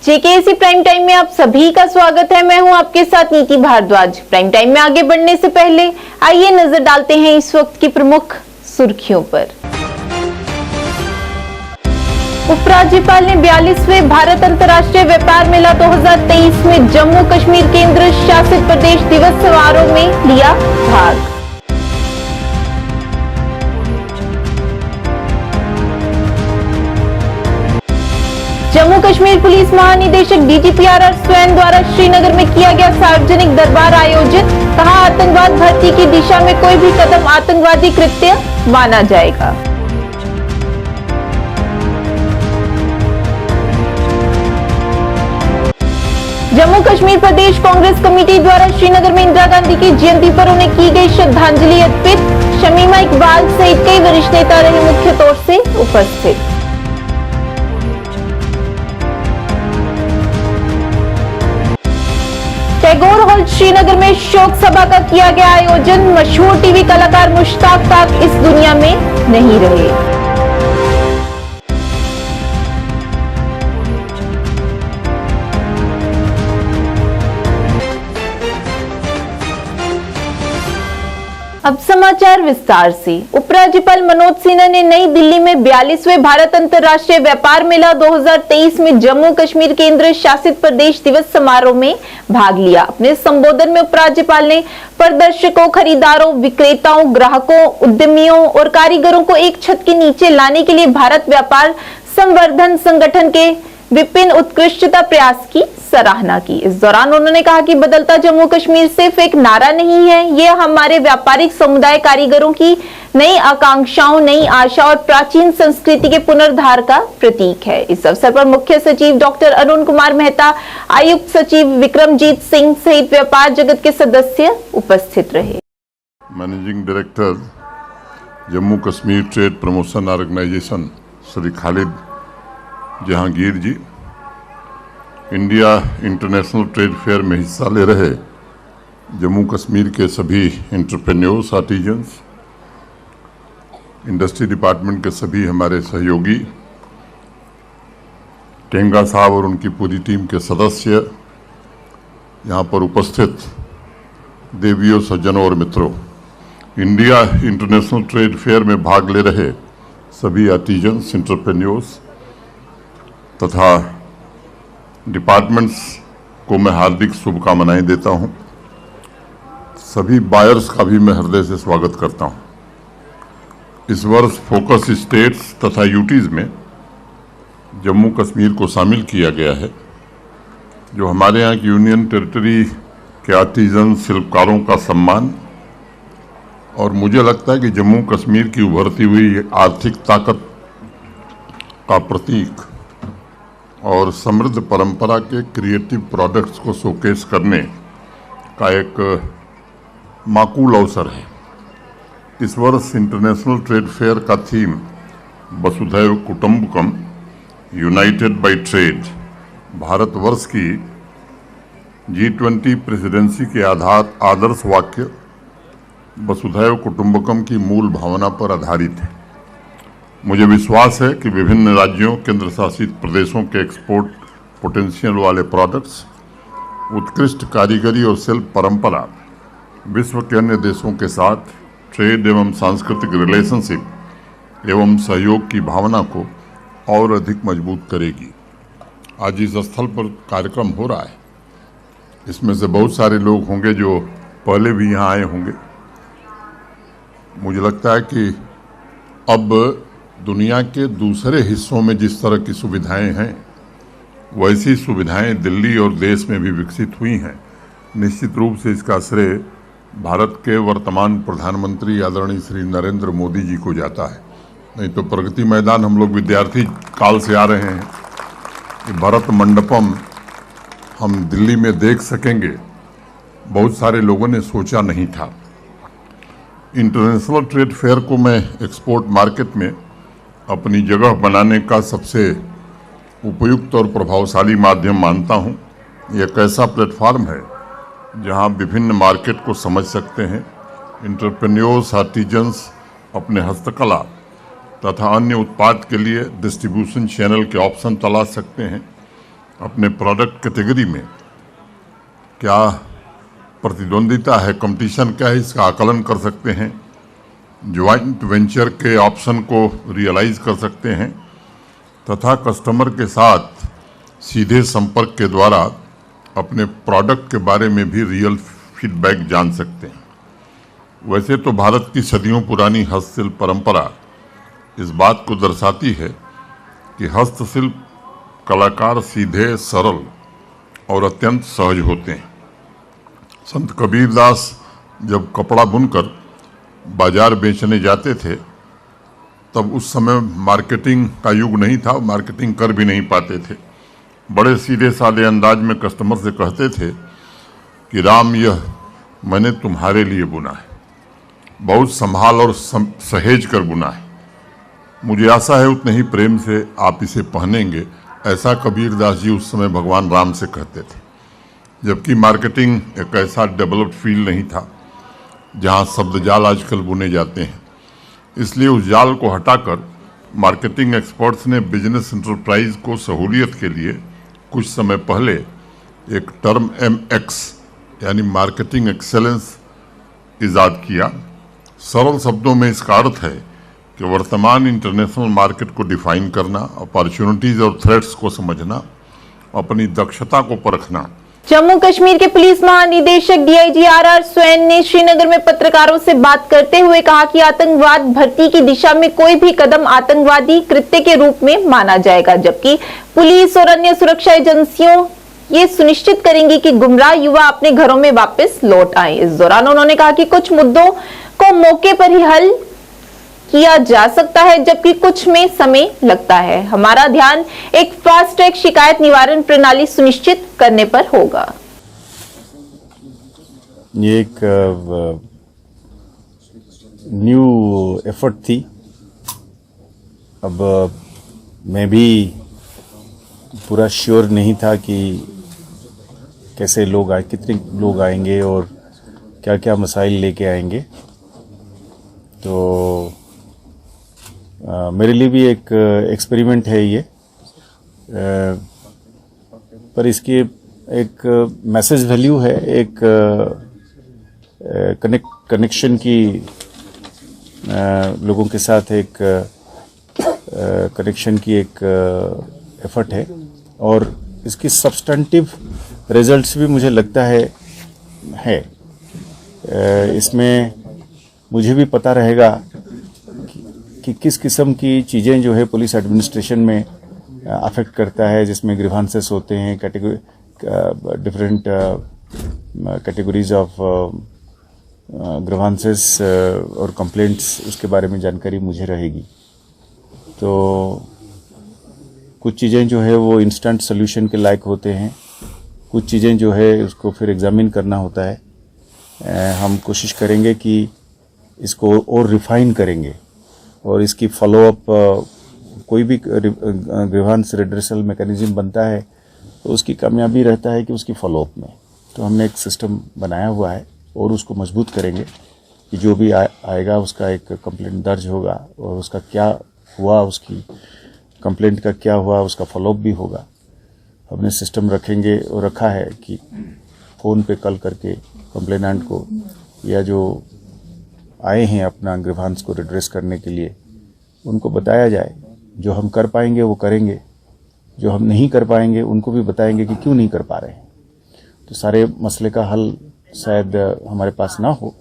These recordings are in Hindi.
जेकेएसी प्राइम टाइम में आप सभी का स्वागत है। मैं हूं आपके साथ नीति भारद्वाज। प्राइम टाइम में आगे बढ़ने से पहले आइए नजर डालते हैं इस वक्त की प्रमुख सुर्खियों पर। उपराज्यपाल ने 42वें भारत अंतर्राष्ट्रीय व्यापार मेला 2023 में जम्मू कश्मीर केंद्र शासित प्रदेश दिवस समारोह में लिया भाग। जम्मू कश्मीर पुलिस महानिदेशक डीजीपी आर स्वैन द्वारा श्रीनगर में किया गया सार्वजनिक दरबार आयोजित। कहा, आतंकवाद भर्ती की दिशा में कोई भी कदम आतंकवादी कृत्य माना जाएगा। जम्मू कश्मीर प्रदेश कांग्रेस कमेटी द्वारा श्रीनगर में इंदिरा गांधी की जयंती पर उन्हें की गई श्रद्धांजलि अर्पित। शमीमा इकबाल सहित कई वरिष्ठ नेता रहे मुख्य तौर से उपस्थित। टैगोर हॉल श्रीनगर में शोक सभा का किया गया आयोजन। मशहूर टीवी कलाकार मुश्ताक ताक इस दुनिया में नहीं रहे। अब समाचार विस्तार से। उपराज्यपाल मनोज सिन्हा ने नई दिल्ली में 42वें भारत अंतर्राष्ट्रीय व्यापार मेला 2023 में जम्मू कश्मीर केंद्र शासित प्रदेश दिवस समारोह में भाग लिया। अपने संबोधन में उपराज्यपाल ने प्रदर्शकों, खरीदारों, विक्रेताओं, ग्राहकों, उद्यमियों और कारीगरों को एक छत के नीचे लाने के लिए भारत व्यापार संवर्धन संगठन के विभिन्न उत्कृष्टता प्रयास की सराहना की। इस दौरान उन्होंने कहा कि बदलता जम्मू कश्मीर सिर्फ एक नारा नहीं है, यह हमारे व्यापारिक समुदाय, कारीगरों की नई आकांक्षाओं, नई आशा और प्राचीन संस्कृति के पुनर्धार का प्रतीक है। इस अवसर पर मुख्य सचिव डॉक्टर अरुण कुमार मेहता, आयुक्त सचिव विक्रमजीत सिंह सहित व्यापार जगत के सदस्य उपस्थित रहे। Managing director Jammu Kashmir trade promotion organisation Shri Khalid Jahangir ji, India international trade fair में हिस्सा ले रहे जम्मू कश्मीर के सभी एंटरप्रेन्योर्स, आर्टिजन्स, इंडस्ट्री डिपार्टमेंट के सभी हमारे सहयोगी, टेंगा साहब और उनकी पूरी टीम के सदस्य, यहाँ पर उपस्थित देवियों, सज्जनों और मित्रों, इंडिया इंटरनेशनल ट्रेड फेयर में भाग ले रहे सभी आर्टिजन्स, एंटरप्रेन्योर्स तथा डिपार्टमेंट्स को मैं हार्दिक शुभकामनाएं देता हूं। सभी बायर्स का भी मैं हृदय से स्वागत करता हूं। इस वर्ष फोकस स्टेट्स तथा यूटीज में जम्मू कश्मीर को शामिल किया गया है, जो हमारे यहाँ की यूनियन टेरिटरी के आर्टिजन, शिल्पकारों का सम्मान और मुझे लगता है कि जम्मू कश्मीर की उभरती हुई आर्थिक ताकत का प्रतीक और समृद्ध परंपरा के क्रिएटिव प्रोडक्ट्स को शोकेस करने का एक माकूल अवसर है। इस वर्ष इंटरनेशनल ट्रेड फेयर का थीम वसुधैव कुटुंबकम, यूनाइटेड बाय ट्रेड, भारतवर्ष की G20 प्रेसिडेंसी के आदर्श वाक्य वसुधैव कुटुंबकम की मूल भावना पर आधारित है। मुझे विश्वास है कि विभिन्न राज्यों, केंद्र शासित प्रदेशों के एक्सपोर्ट पोटेंशियल वाले प्रोडक्ट्स, उत्कृष्ट कारीगरी और शिल्प परंपरा विश्व के अन्य देशों के साथ ट्रेड एवं सांस्कृतिक रिलेशनशिप एवं सहयोग की भावना को और अधिक मजबूत करेगी। आज इस स्थल पर कार्यक्रम हो रहा है, इसमें से बहुत सारे लोग होंगे जो पहले भी यहाँ आए होंगे। मुझे लगता है कि अब दुनिया के दूसरे हिस्सों में जिस तरह की सुविधाएं हैं, वैसी सुविधाएं दिल्ली और देश में भी विकसित हुई हैं। निश्चित रूप से इसका श्रेय भारत के वर्तमान प्रधानमंत्री आदरणीय श्री नरेंद्र मोदी जी को जाता है। नहीं तो प्रगति मैदान हम लोग विद्यार्थी काल से आ रहे हैं कि भारत मंडपम हम दिल्ली में देख सकेंगे, बहुत सारे लोगों ने सोचा नहीं था। इंटरनेशनल ट्रेड फेयर को मैं एक्सपोर्ट मार्केट में अपनी जगह बनाने का सबसे उपयुक्त और प्रभावशाली माध्यम मानता हूं। यह एक ऐसा प्लेटफॉर्म है जहां विभिन्न मार्केट को समझ सकते हैं। एंटरप्रेन्योर्स, आर्टिजन्स अपने हस्तकला तथा अन्य उत्पाद के लिए डिस्ट्रीब्यूशन चैनल के ऑप्शन तलाश सकते हैं। अपने प्रोडक्ट कैटेगरी में क्या प्रतिद्वंदिता है, कंपटीशन क्या है, इसका आकलन कर सकते हैं, ज्वाइंट वेंचर के ऑप्शन को रियलाइज कर सकते हैं तथा कस्टमर के साथ सीधे संपर्क के द्वारा अपने प्रोडक्ट के बारे में भी रियल फीडबैक जान सकते हैं। वैसे तो भारत की सदियों पुरानी हस्तशिल्प परंपरा इस बात को दर्शाती है कि हस्तशिल्प कलाकार सीधे, सरल और अत्यंत सहज होते हैं। संत कबीरदास जब कपड़ा बुनकर बाजार बेचने जाते थे तब उस समय मार्केटिंग का युग नहीं था, मार्केटिंग कर भी नहीं पाते थे। बड़े सीधे साधे अंदाज में कस्टमर से कहते थे कि राम, यह मैंने तुम्हारे लिए बुना है, बहुत संभाल और सहेज कर बुना है, मुझे आशा है उतने ही प्रेम से आप इसे पहनेंगे। ऐसा कबीरदास जी उस समय भगवान राम से कहते थे, जबकि मार्केटिंग एक ऐसा डेवलप्ड फील्ड नहीं था जहां शब्द जाल आजकल बुने जाते हैं। इसलिए उस जाल को हटाकर मार्केटिंग एक्सपर्ट्स ने बिजनेस इंटरप्राइज को सहूलियत के लिए कुछ समय पहले एक टर्म MX यानी मार्केटिंग एक्सेलेंस इजाद किया। सरल शब्दों में इसका अर्थ है कि वर्तमान इंटरनेशनल मार्केट को डिफाइन करना, अपॉर्चुनिटीज और थ्रेट्स को समझना, अपनी दक्षता को परखना। जम्मू कश्मीर के पुलिस महानिदेशक DIG RR स्वैन ने श्रीनगर में पत्रकारों से बात करते हुए कहा कि आतंकवाद भर्ती की दिशा में कोई भी कदम आतंकवादी कृत्य के रूप में माना जाएगा, जबकि पुलिस और अन्य सुरक्षा एजेंसियों ये सुनिश्चित करेंगी कि गुमराह युवा अपने घरों में वापस लौट आए। इस दौरान उन्होंने कहा कि कुछ मुद्दों को मौके पर ही हल किया जा सकता है, जबकि कुछ में समय लगता है। हमारा ध्यान एक फास्ट ट्रैक शिकायत निवारण प्रणाली सुनिश्चित करने पर होगा। ये एक न्यू एफर्ट थी। अब मैं भी पूरा श्योर नहीं था कि कैसे लोग आए, कितने लोग आएंगे और क्या क्या मसाइल लेके आएंगे। तो मेरे लिए भी एक एक्सपेरिमेंट है ये, पर इसकी एक मैसेज वैल्यू है, एक कनेक्शन की, लोगों के साथ एक कनेक्शन की एक एफर्ट है और इसकी सब्सटेंटिव रिजल्ट्स भी मुझे लगता है। इसमें मुझे भी पता रहेगा कि किस किस्म की चीज़ें जो है पुलिस एडमिनिस्ट्रेशन में अफेक्ट करता है, जिसमें ग्रीवांसेस होते हैं, डिफरेंट कैटेगरीज ऑफ ग्रीवांसेस और कंप्लेंट्स, उसके बारे में जानकारी मुझे रहेगी। तो कुछ चीज़ें जो है वो इंस्टेंट सोल्यूशन के लायक होते हैं, कुछ चीज़ें जो है उसको फिर एग्जामिन करना होता है। हम कोशिश करेंगे कि इसको और रिफाइन करेंगे और इसकी फॉलोअप, कोई भी ग्रीवांस रिड्रेसल मैकेनिज्म बनता है तो उसकी कामयाबी रहता है कि उसकी फॉलोअप में। तो हमने एक सिस्टम बनाया हुआ है और उसको मजबूत करेंगे कि जो भी आएगा उसका एक कंप्लेंट दर्ज होगा और उसका क्या हुआ, उसकी कंप्लेंट का क्या हुआ, उसका फॉलोअप भी होगा। हमने सिस्टम रखेंगे और रखा है कि फ़ोन पे कॉल करके कंप्लेनेंट को या जो आए हैं अपना ग्रीवांस को रिड्रेस करने के लिए, उनको बताया जाए। जो हम कर पाएंगे वो करेंगे, जो हम नहीं कर पाएंगे उनको भी बताएंगे कि क्यों नहीं कर पा रहे हैं। तो सारे मसले का हल शायद हमारे पास ना हो,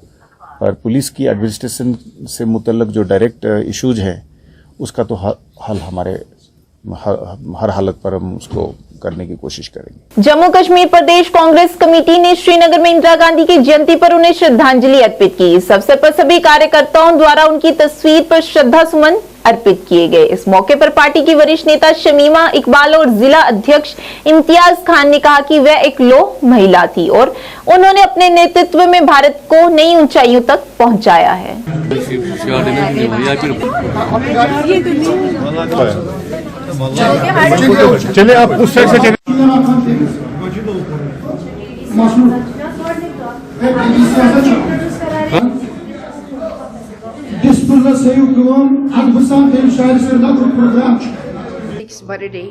पर पुलिस की एडमिनिस्ट्रेशन से मुतल्लक जो डायरेक्ट इश्यूज है उसका तो हल हमारे हर हालत पर हम उसको करने की कोशिश करेंगे। जम्मू कश्मीर प्रदेश कांग्रेस कमेटी ने श्रीनगर में इंदिरा गांधी की जयंती पर उन्हें श्रद्धांजलि अर्पित की। इस अवसर पर सभी कार्यकर्ताओं द्वारा उनकी तस्वीर पर श्रद्धा सुमन अर्पित किए गए। इस मौके पर पार्टी की वरिष्ठ नेता शमीमा इकबाल और जिला अध्यक्ष इम्तियाज खान ने कहा कि वह एक लौह महिला थी और उन्होंने अपने नेतृत्व में भारत को नई ऊंचाइयों तक पहुंचाया है। चले आप उस साइड से चले। बर्थडे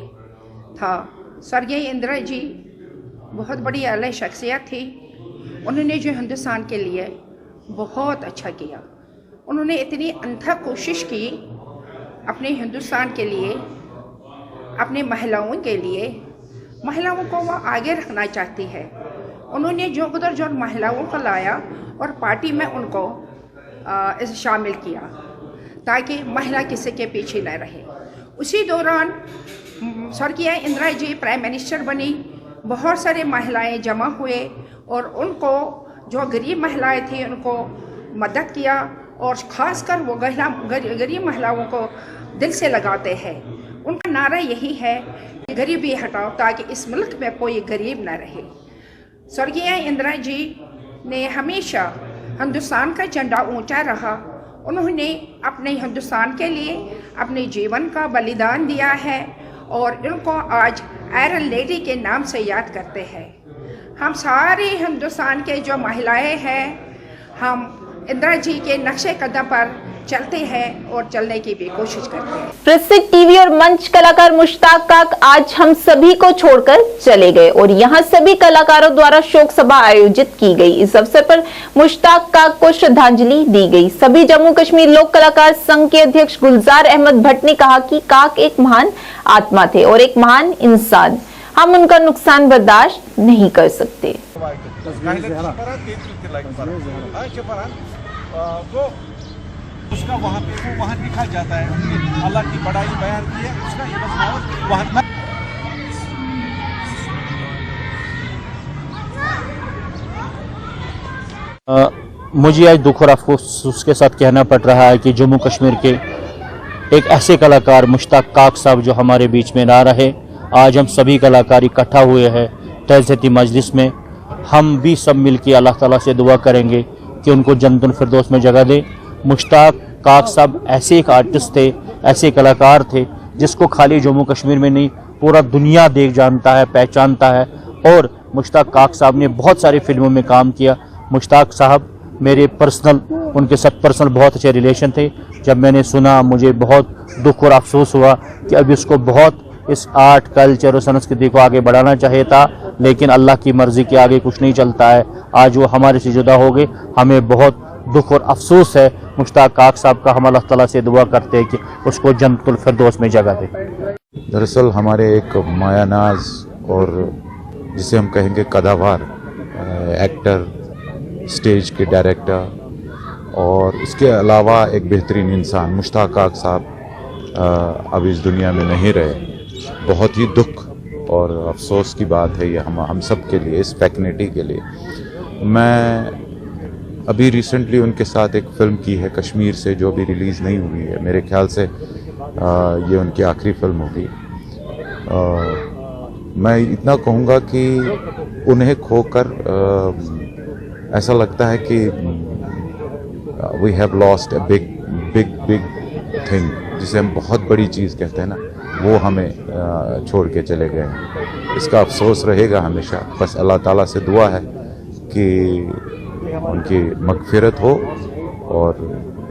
था स्वर्गीय इंदिरा जी बहुत बड़ी आला शख्सियत थी। उन्होंने जो हिंदुस्तान के लिए बहुत अच्छा किया, उन्होंने इतनी अथक कोशिश की अपने हिंदुस्तान के लिए, अपने महिलाओं के लिए। महिलाओं को वो आगे रखना चाहती है। उन्होंने जो उधर जो महिलाओं को लाया और पार्टी में उनको शामिल किया ताकि महिला किसी के पीछे न रहे। उसी दौरान स्वर्गीय इंदिरा जी प्राइम मिनिस्टर बनी, बहुत सारे महिलाएं जमा हुए और उनको जो गरीब महिलाएं थी उनको मदद किया, और ख़ासकर वो गरीब महिलाओं को दिल से लगाते हैं। उनका नारा यही है कि गरीबी हटाओ ताकि इस मुल्क में कोई गरीब न रहे। स्वर्गीय इंदिरा जी ने हमेशा हिंदुस्तान का झंडा ऊंचा रहा। उन्होंने अपने हिंदुस्तान के लिए अपने जीवन का बलिदान दिया है और इनको आज आयरन लेडी के नाम से याद करते हैं। हम सारे हिंदुस्तान के जो महिलाएं हैं, हम इंदिरा जी के नक्शे कदम पर चलते हैं और चलने की भी कोशिश करते हैं। प्रसिद्ध टीवी और मंच कलाकार मुश्ताक काक आज हम सभी को छोड़कर चले गए और यहाँ सभी कलाकारों द्वारा शोक सभा आयोजित की गई। इस अवसर पर मुश्ताक काक को श्रद्धांजलि दी गई। सभी जम्मू कश्मीर लोक कलाकार संघ के अध्यक्ष गुलजार अहमद भट्ट ने कहा कि काक एक महान आत्मा थे और एक महान इंसान। हम उनका नुकसान बर्दाश्त नहीं कर सकते। उसका वहाँ पे वो वहाँ लिखा जाता है, उनकी अल्लाह की बड़ाई बयान की है, उसका इबादत वहाँ। मुझे आज दुख और अफसोस के साथ कहना पड़ रहा है कि जम्मू कश्मीर के एक ऐसे कलाकार मुश्ताक काक साहब जो हमारे बीच में ना रहे। आज हम सभी कलाकार इकट्ठा हुए हैं तहज़ीती मजलिस में। हम भी सब मिल के अल्लाह ताला से दुआ करेंगे कि उनको जन्नतुल फिरदौस में जगह दे। मुश्ताक काक साहब ऐसे एक आर्टिस्ट थे, ऐसे कलाकार थे जिसको खाली जम्मू कश्मीर में नहीं पूरा दुनिया जानता है, पहचानता है। और मुश्ताक काक साहब ने बहुत सारी फिल्मों में काम किया। मुश्ताक साहब मेरे उनके साथ पर्सनल बहुत अच्छे रिलेशन थे। जब मैंने सुना मुझे बहुत दुख और अफसोस हुआ कि अब इसको बहुत इस आर्ट कल्चर और संस्कृति को आगे बढ़ाना चाहिए था, लेकिन अल्लाह की मर्ज़ी के आगे कुछ नहीं चलता है। आज वो हमारे से जुदा हो गए। हमें बहुत दुख और अफसोस है। मुश्ताक काक साहब का हम अल्लाह ताला से दुआ करते हैं कि उसको जन्नतुल फिरदौस में जगह दे। दरअसल हमारे एक मायानाज और जिसे हम कहेंगे कदावार एक्टर, स्टेज के डायरेक्टर और इसके अलावा एक बेहतरीन इंसान मुश्ताक काक साहब अब इस दुनिया में नहीं रहे। बहुत ही दुख और अफसोस की बात है ये हम सब के लिए, इस फैकल्टी के लिए। मैं अभी रिसेंटली उनके साथ एक फ़िल्म की है कश्मीर से, जो अभी रिलीज़ नहीं हुई है। मेरे ख्याल से ये उनकी आखिरी फ़िल्म होगी। मैं इतना कहूँगा कि उन्हें खोकर ऐसा लगता है कि we have lost a big thing, जिसे हम बहुत बड़ी चीज़ कहते हैं ना, वो हमें छोड़ के चले गए हैं। इसका अफसोस रहेगा हमेशा। बस अल्लाह ताला से दुआ है कि उनकी मगफिरत हो और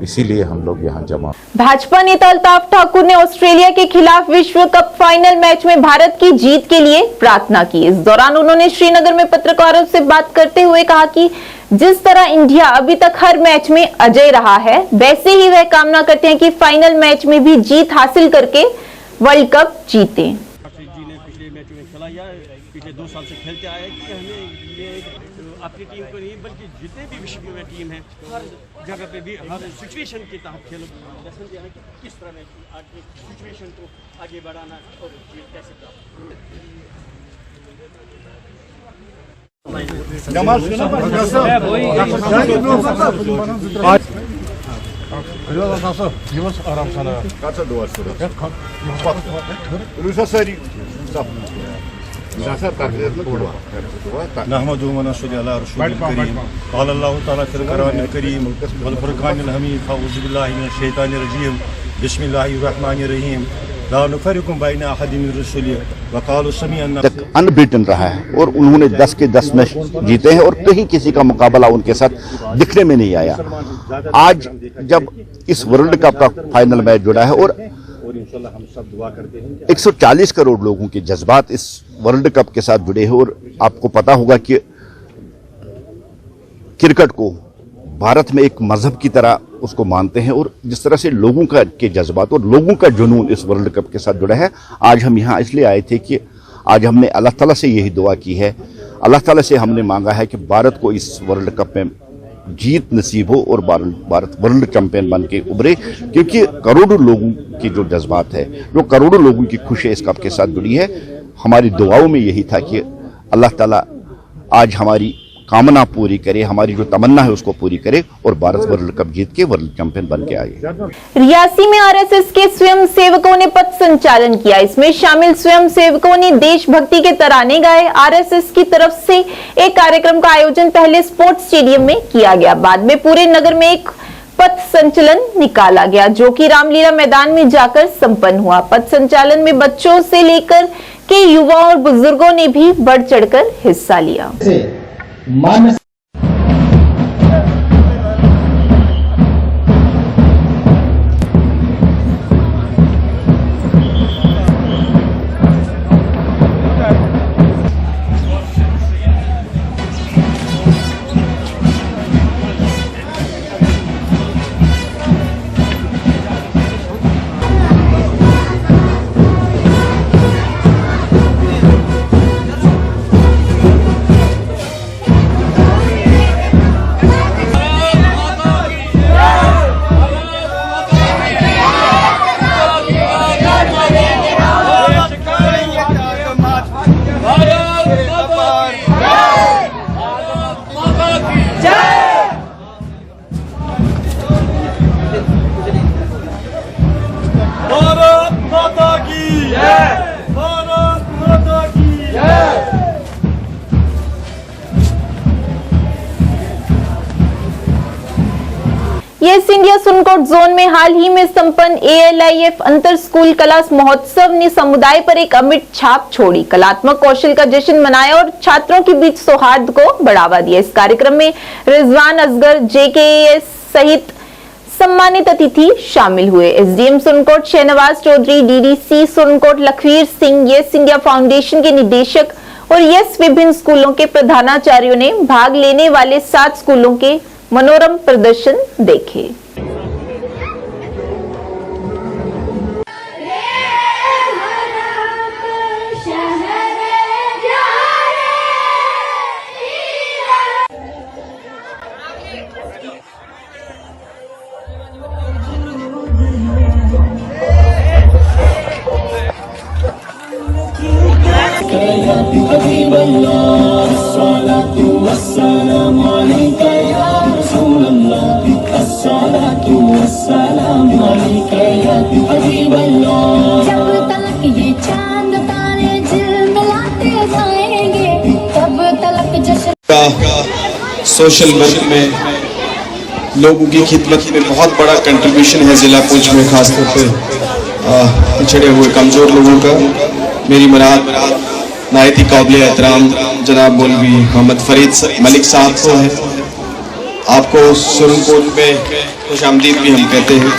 इसीलिए हम लोग यहाँ जमा। भाजपा नेता अल्ताफ ठाकुर ने ऑस्ट्रेलिया के खिलाफ विश्व कप फाइनल मैच में भारत की जीत के लिए प्रार्थना की। इस दौरान उन्होंने श्रीनगर में पत्रकारों से बात करते हुए कहा कि जिस तरह इंडिया अभी तक हर मैच में अजय रहा है, वैसे ही वह कामना करते हैं कि फाइनल मैच में भी जीत हासिल करके वर्ल्ड कप जीते। पिछले मैच में खेला या पिछले 2 साल से खेलते आए कि हमें ये अपनी टीम को नहीं बल्कि जितने भी विश्व में टीम है हर जगह पे भी हर सिचुएशन के तहत खेलो। लेसन दिया है कि किस तरह आगे सिचुएशन को आगे बढ़ाना और जीत कैसे नहमदुहु व नसल्ली अला रसूलिल करीम क़ाल अल्लाहु तआला फ़िल क़ुरआनिल करीम वल फ़ुरक़ानिल हमीद अऊज़ु बिल्लाहि मिनश शैतानिर रजीम बिस्मिल्लाहिर रहमानिर रहीम ला नुफ़र्रिक़ु बैन अहदिन मिन रुसुलिहि व क़ालू समिअना। अनबीटन रहा है और उन्होंने 10 के 10 मैच जीते हैं और कहीं किसी का मुकाबला उनके साथ दिखने में नहीं आया। आज जब इस वर्ल्ड कप का फाइनल मैच जुड़ा है और 140 करोड़ लोगों के जज्बात इस वर्ल्ड कप के साथ जुड़े हैं और आपको पता होगा कि क्रिकेट को भारत में एक मजहब की तरह उसको मानते हैं और जिस तरह से लोगों का के जज्बात और लोगों का जुनून इस वर्ल्ड कप के साथ जुड़ा है। आज हम यहाँ इसलिए आए थे कि आज हमने अल्लाह ताला से यही दुआ की है, अल्लाह ताला से हमने मांगा है कि भारत को इस वर्ल्ड कप में जीत नसीब हो और भारत वर्ल्ड चैंपियन बन के उभरे, क्योंकि करोड़ों लोगों की जो जज्बात है, जो करोड़ों लोगों की खुशी इस कप के साथ जुड़ी है। हमारी दुआओं में यही था कि अल्लाह ताला आज हमारी कामना पूरी करे, हमारी जो तमन्ना है उसको पूरी करे और भारत वर्ल्ड कप जीत के वर्ल्ड चैंपियन बन के आए। रियासी में आरएसएस के स्वयं सेवकों ने पथ संचालन किया। इसमें शामिल स्वयं सेवकों ने देशभक्ति के तराने गाए। आरएसएस की तरफ से एक कार्यक्रम का आयोजन पहले स्पोर्ट्स स्टेडियम में किया गया, बाद में पूरे नगर में एक पथ संचलन निकाला गया जो कि रामलीला मैदान में जाकर संपन्न हुआ। पथ संचालन में बच्चों से लेकर के युवा और बुजुर्गों ने भी बढ़ चढ़कर हिस्सा लिया। येस इंडिया सुनकोट जोन में हाल ही में संपन्न ALIF अंतर स्कूल कला महोत्सव ने समुदाय पर एक अमिट छाप छोड़ी, कलात्मक कौशल का जश्न मनाया और छात्रों के बीच सौहार्द को बढ़ावा दिया। इस कार्यक्रम में रिजवान असगर JKAS सहित सम्मानित अतिथि शामिल हुए। SDM Surankote Shahnawaz Chaudhary, DDC Surankote Lakhvir Singh, Yes India Foundation के निदेशक और येस विभिन्न स्कूलों के प्रधानाचार्यों ने भाग लेने वाले 7 स्कूलों के मनोरम प्रदर्शन देखे। सोशल वर्क में लोगों की खिदमत में बहुत बड़ा कंट्रीब्यूशन है जिला पुंछ में, खासतौर पे पिछड़े हुए कमजोर लोगों का। मेरी मुराद नायती काबिल एहतराम जनाब मौलवी मोहम्मद फरीद मलिक साहब को है। आपको सुरनकोट में खुशामदीद भी हम कहते हैं।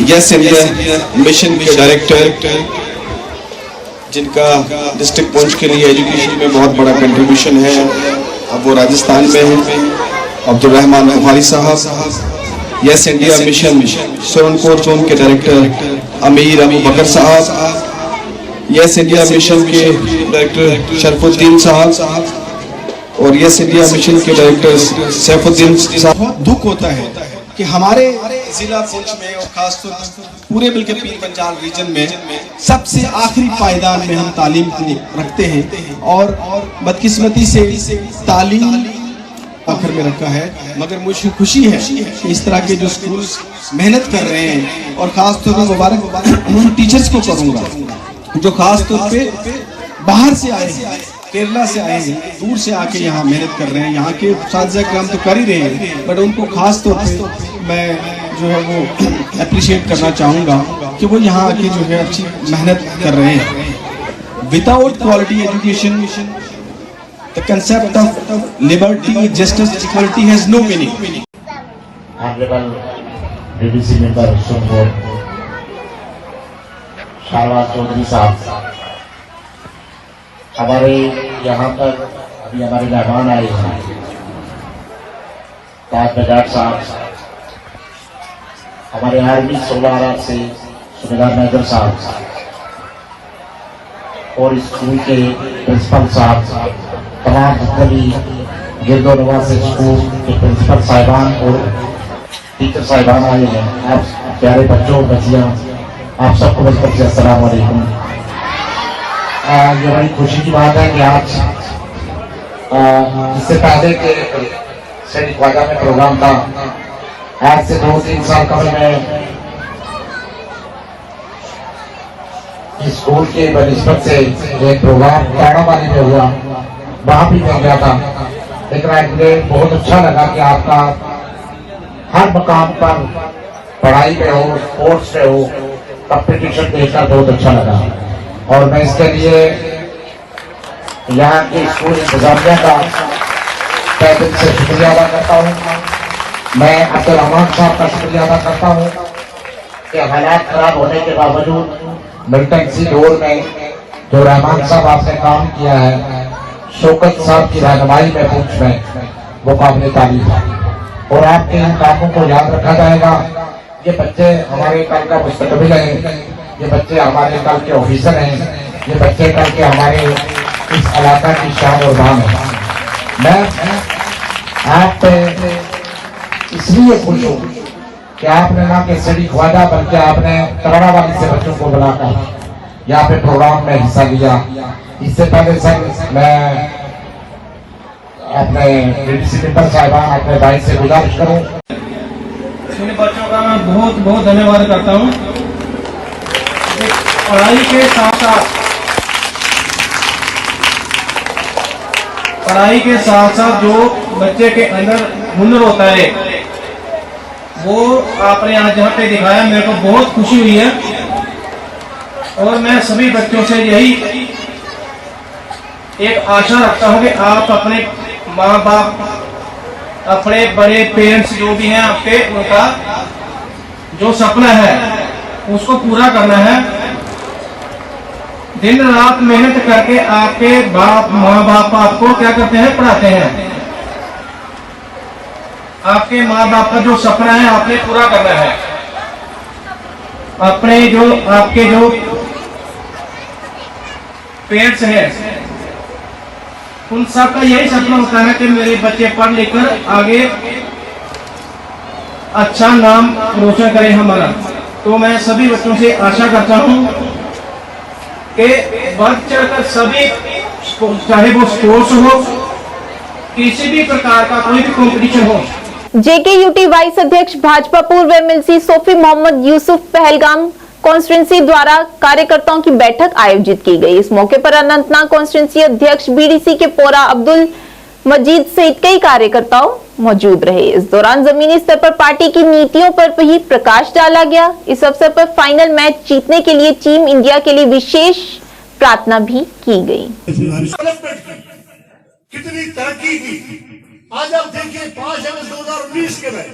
येस इंडिया मिशन के डायरेक्टर, जिनका डिस्ट्रिक्ट पुंछ के लिए एजुकेशन में बहुत बड़ा कंट्रीब्यूशन है, अब वो राजस्थान में है, अब्दुल रहमान बुखारी साहब। Yes India Mission Surankote zone के डायरेक्टर अमीर अबू बकर साहब। येस इंडिया मिशन के डायरेक्टर शरफुद्दीन साहब और येस इंडिया मिशन के डायरेक्टर सैफुद्दीन साहब। बहुत दुख होता है कि हमारे जिला पुंछ में और खासतौर पर पूरे बल्कि पीर पंजाल रीजन में सबसे आखिरी पायदान में हम तालीम को रखते हैं और बदकिस्मती से तालीम आखिर में रखा है। मगर मुझे खुशी है कि इस तरह के जो स्कूल मेहनत कर रहे हैं और खासतौर पर मुबारक उन टीचर्स को करूंगा जो खासतौर पे बाहर से आए हैं, केरला से आए हैं, दूर से आके यहाँ मेहनत कर रहे हैं। यहाँ के साथी काम तो कर ही रहे हैं, बट उनको खास तौर पे मैं जो है वो अप्रिशिएट करना चाहूँगा कि वो यहाँ आके जो है अच्छी मेहनत कर रहे हैं। Without quality education the concept of liberty, justice, equality has no meaning. Honourable DDC member Surankote Shahnawaz Chaudhary साहब, हमारे यहाँ पर अभी हमारे मेहमान आए हैं, ताज बजाज साहब, हमारे आर्मी सोलारा से सुबेदार मेजर साहब और स्कूल के प्रिंसिपल साहब, तमाम जितने भी गिरदो नवाज स्कूल के प्रिंसिपल साहिबान और टीचर साहिबान आए हैं। आप प्यारे बच्चों बच्चियाँ, आप सबको बचपन से अस्सलाम वालेकुम। ये बड़ी खुशी की बात है कि आज इससे पहले के सैयद ख्वाजा में प्रोग्राम था, आज से 2-3 साल कबल में स्कूल के बनिस्बत से एक प्रोग्राम ताड़ाबानी में हुआ, वहां भी मैं गया था। लेकिन आज मुझे बहुत अच्छा लगा कि आपका हर मकाम पर पढ़ाई में हो, स्पोर्ट्स में हो, कंपटीशन देखकर बहुत अच्छा लगा। और मैं इसके लिए यहाँ के स्कूल इंतजामिया का तहे दिल से शुक्रिया अदा करता हूँ। मैं अब्दुल रहमान साहब का शुक्रिया अदा करता हूँ कि हालात खराब होने के बावजूद मिलिटेंसी दौर में जो रहमान साहब आपने काम किया है, शौकत साहब की रहनुमाई में पूछ में, वो काबिल तारीफ है। और आपके इन कामों को याद रखा जाएगा। ये बच्चे हमारे कल का मुस्तकबिल है, ये बच्चे हमारे कल के ऑफिसर हैं, ये बच्चे कल के हमारे इस इलाका की शान और बान है। मैं आप पे इसलिए खुश हूँ कि आपने ना कि सैयद ख्वाजा बल्कि आपने ताड़ाबानी से बच्चों को बुलाकर यहाँ पे प्रोग्राम में हिस्सा लिया। इससे पहले सर मैं अपने डीडीसी मेंबर साहिबान अपने भाई से गुजारिश करूँ, इन बच्चों का मैं बहुत बहुत धन्यवाद करता हूँ। पढ़ाई के साथ साथ जो बच्चे के अंदर हुनर होता है वो आपने आज यहाँ पे दिखाया, मेरे को बहुत खुशी हुई है। और मैं सभी बच्चों से यही एक आशा रखता हूँ कि आप अपने माँ बाप, अपने बड़े पेरेंट्स जो भी हैं आपके, उनका जो सपना है उसको पूरा करना है। दिन रात मेहनत करके आपके माँ बाप आपको क्या करते हैं, पढ़ाते हैं। आपके माँ बाप का जो सपना है आपने पूरा करना है। अपने जो आपके जो पेरेंट्स हैं उन सब का यही सपना होता है कि मेरे बच्चे पढ़ लिख कर आगे अच्छा नाम रोशन करें हमारा। तो मैं सभी बच्चों से आशा करता हूं कि बढ़ चढ़कर सभी, चाहे वो स्पोर्ट्स हो, किसी भी प्रकार का कोई भी कंपटीशन हो। जेकेयूटी वाइस अध्यक्ष भाजपा पूर्व एमएलसी सोफी मोहम्मद यूसुफ पहलगाम कॉन्स्टिट्यूंसी द्वारा कार्यकर्ताओं की बैठक आयोजित की गई। इस मौके पर अनंतनाग कॉन्स्टिट्यूंसी अध्यक्ष बीडीसी के पोरा अब्दुल मजीद सहित कई कार्यकर्ताओं मौजूद रहे। इस दौरान जमीनी स्तर पर पार्टी की नीतियों पर भी प्रकाश डाला गया। इस अवसर पर फाइनल मैच जीतने के लिए टीम इंडिया के लिए विशेष प्रार्थना भी की गई। कितनी तरक्की की, आज आप देखिए 5 अगस्त 2019 के में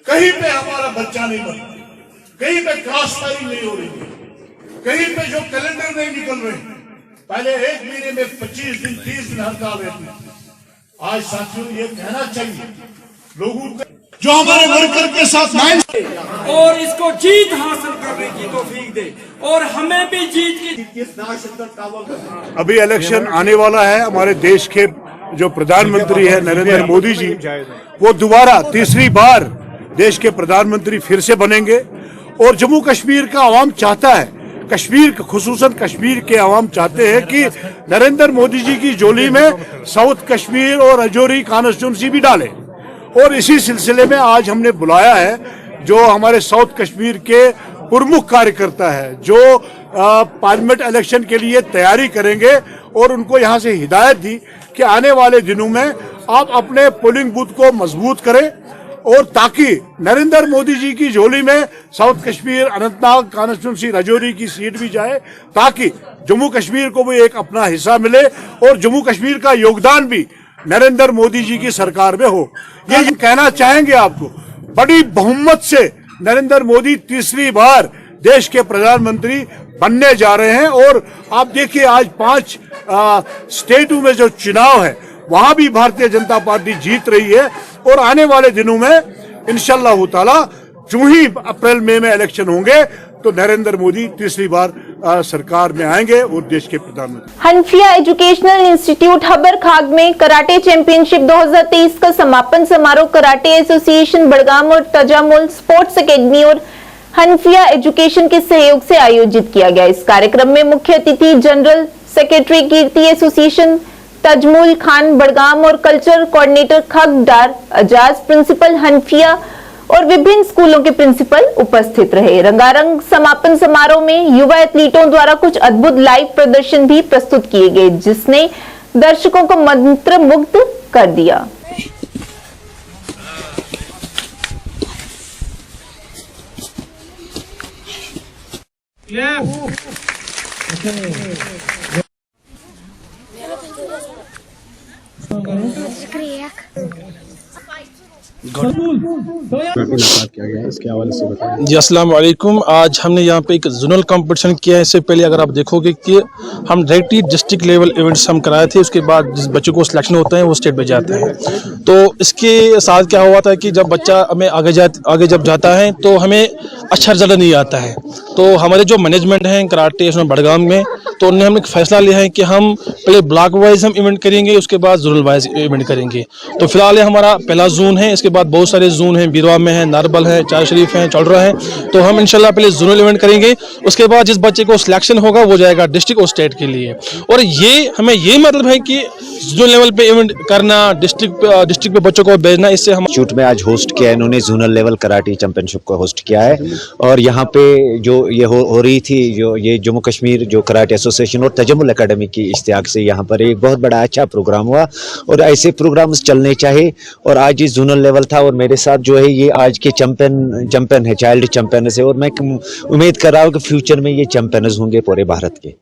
कहीं पे हमारा बच्चा नहीं बना, कहीं पे क्रॉस फायरिंग नहीं हो रही, कहीं पे जो कैलेंडर नहीं निकल रहे। पहले 1 महीने में 25 दिन 30 दिन हड़ताल रहती। आज साथियों ये कहना चाहिए लोगों को जो हमारे वर्कर के साथ और इसको जीत हासिल करने की तौफीक दे और हमें भी जीत की। अभी इलेक्शन आने वाला है, हमारे देश के जो प्रधानमंत्री है नरेंद्र मोदी जी, वो दोबारा तीसरी बार देश के प्रधानमंत्री फिर से बनेंगे। और जम्मू कश्मीर का अवाम चाहता है, कश्मीर खुसूसन कश्मीर के अवाम चाहते हैं कि नरेंद्र मोदी जी की झोली में साउथ कश्मीर और राजौरी कॉन्स्टिट्यूंसी भी डाले। और इसी सिलसिले में आज हमने बुलाया है जो हमारे साउथ कश्मीर के प्रमुख कार्यकर्ता है, जो पार्लियामेंट इलेक्शन के लिए तैयारी करेंगे, और उनको यहाँ से हिदायत दी कि आने वाले दिनों में आप अपने पोलिंग बूथ को मजबूत करें, और ताकि नरेंद्र मोदी जी की झोली में साउथ कश्मीर, अनंतनाग कॉन्स्टिट्यूंसी, राजौरी की सीट भी जाए, ताकि जम्मू कश्मीर को भी एक अपना हिस्सा मिले और जम्मू कश्मीर का योगदान भी नरेंद्र मोदी जी की सरकार में हो। ये हम कहना चाहेंगे आपको, बड़ी बहुमत से नरेंद्र मोदी तीसरी बार देश के प्रधानमंत्री बनने जा रहे हैं। और आप देखिए आज 5 स्टेटों में जो चुनाव है वहां भी भारतीय जनता पार्टी जीत रही है। और आने वाले दिनों में इंशाअल्लाह ताला जो ही अप्रैल मई में इलेक्शन होंगे तो नरेंद्र मोदी तीसरी बार सरकार में आएंगे और देश के प्रधानमंत्री। हनफिया एजुकेशनल इंस्टीट्यूट हबर खाग में कराटे चैंपियनशिप 2023 का समापन समारोह कराटे एसोसिएशन बड़गाम और तजामुल स्पोर्ट्स एकेडमी और हनफिया एजुकेशन के सहयोग से आयोजित किया गया। इस कार्यक्रम में मुख्य अतिथि general secretary Kirti association Tajamul Khan Budgam और कल्चर कोऑर्डिनेटर खगडार अजाज, प्रिंसिपल हनफिया और विभिन्न स्कूलों के प्रिंसिपल उपस्थित रहे। रंगारंग समापन समारोह में युवा एथलीटों द्वारा कुछ अद्भुत लाइव प्रदर्शन भी प्रस्तुत किए गए, जिसने दर्शकों को मंत्रमुग्ध कर दिया। जी अस्सलाम वालेकुम। आज हमने यहाँ पे एक जोनल कंपटीशन किया है। इससे पहले अगर आप देखोगे कि हम डायरेक्टली डिस्ट्रिक्ट लेवल इवेंट्स हम कराए थे, उसके बाद जिस बच्चों को सिलेक्शन होता है वो स्टेट पे जाते हैं। तो इसके साथ क्या हुआ था कि जब बच्चा हमें आगे जब जाता है तो हमें अच्छा रिजल्ट नहीं आता है। तो हमारे जो मैनेजमेंट हैं कराटे उसमें बड़गाम में, तो उन्होंने हमने फैसला लिया है कि हम पहले ब्लॉक वाइज हम इवेंट करेंगे, उसके बाद जोनल वाइज इवेंट करेंगे। तो फिलहाल हमारा पहला जोन है, इसके बाद बहुत सारे जोन हैं, बीरवा में है, नारबल है, चार शरीफ है, चौलरा है। तो हम इंशाल्लाह पहले जोनल इवेंट करेंगे, उसके बाद जिस बच्चे को सिलेक्शन होगा वो जाएगा डिस्ट्रिक्ट और स्टेट के लिए। और ये हमें ये मतलब है कि जोनल लेवल पे इवेंट करना, डिस्ट्रिक्ट पे बच्चों को भेजना, इससे हम इंस्टीट्यूट में आज होस्ट किया है। इन्होंने जोनल लेवल कराटे चैंपियनशिप को होस्ट किया है और यहाँ पे जो ये हो रही थी, जो ये जम्मू कश्मीर जो कराटे एसोसिएशन और तजमुल एकेडमी की इश्तियाक से यहाँ पर एक बहुत बड़ा अच्छा प्रोग्राम हुआ और ऐसे प्रोग्राम्स चलने चाहिए। और आज ये जोनल लेवल था और मेरे साथ जो है ये आज के चैंपियन है, चाइल्ड चैंपियन है। और मैं उम्मीद कर रहा हूँ कि फ्यूचर में ये चैंपियन होंगे पूरे भारत के।